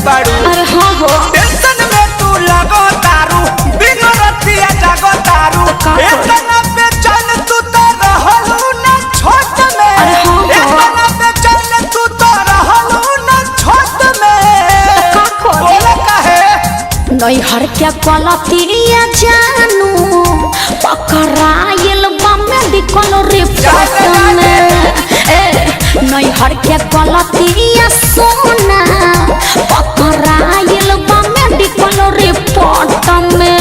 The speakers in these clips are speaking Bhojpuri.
बाड़ू। अरे हाँ हो टेंशन में तू लगो तारू बिनो रतिया जागो तारू इतना बेचैन तू तो रहलू ना छोट में। अरे हाँ हो इतना बेचैन तू तो रहलू ना छोट में। बोले काहे नैहर के गलतिया जानू पकड़ाइल बा मेडिकल रिपोर्ट में। नैहर के गलतिया सोना पकड़ाइल बा मेडिकल रिपोर्ट में।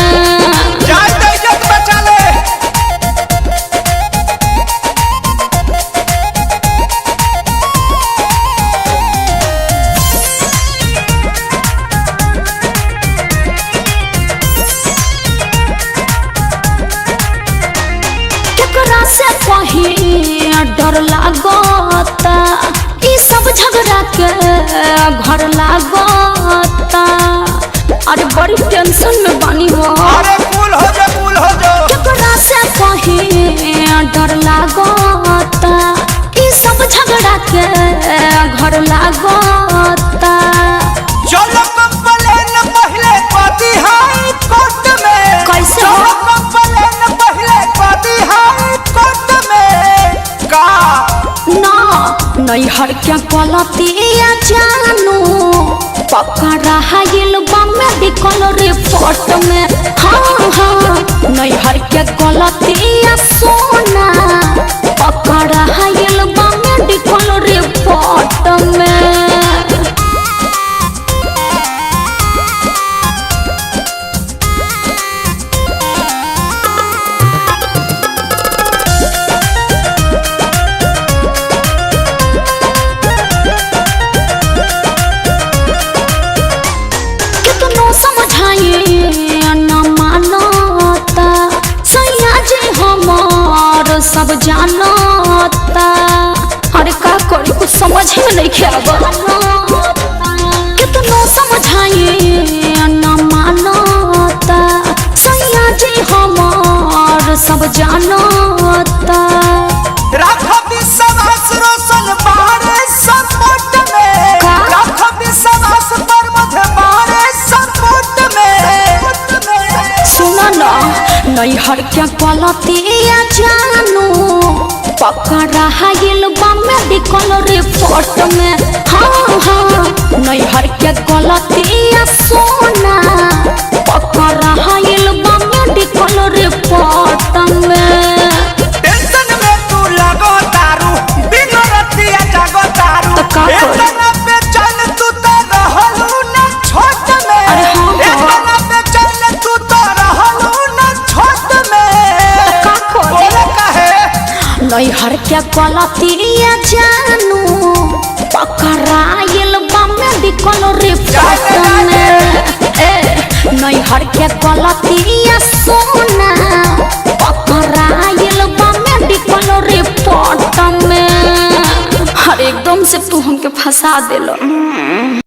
जान दे इज्जत बचा ले। केकरा से कहीं डर लागता ई सब झगड़ा के घर लागता। अरे बड़ी टेंशन में बानी हो। अरे कूल हो जा कूल हो जा। केकरा से कहीं डर लागता ई सब झगड़ा के घर लागता। चलो कंप्लेन पहले पाती हाई कोर्ट में। कैसे हो? चलो कंप्लेन पहले पाती हाई कोर्ट में। का ना नैहर के गलतिया जानू पकड़ाइल बा मेडिकल रिपोर्ट में। हाँ हाँ नैहर के गलतिया सोना पकड़ाइल बा मेडिकल रिपोर्ट में। कितनो समझाए न मानता सैया जी हमार सब जानता। अरे का करी कुछ समझ में नहीं खेबा। कितनो समझाए न मानता सैया जी हमार सब जानता। राखो विश्वास रोशन बारे सपोर्ट में। का? राखो विश्वास पर मुझे बारे सपोर्ट में। सुनो ना नैहर के गलतिया जानू पकड़ाइल बा मेडिकल रिपोर्ट में। हाँ हाँ नैहर के गलतिया सोना पकड़ाइल बा मेडिकल रिपोर्ट में। टेंशन में तू लगो तारू बिनो रतिया जागो तारू तो का करी? इतना बेचैन तू तो रहलू ना छोट में। अरे हाँ हो। इतना बेचैन तू तो रहलू ना छोट में। का करी? बोले काहे नैहर के गलतिया जानू पकड़ाइल बा मेडिकल रिपोर्ट में। नैहर के गलतिया सोना पकड़ाइल बा मेडिकल रिपोर्ट में। हर एकदम से तू हमके फंसा देलो।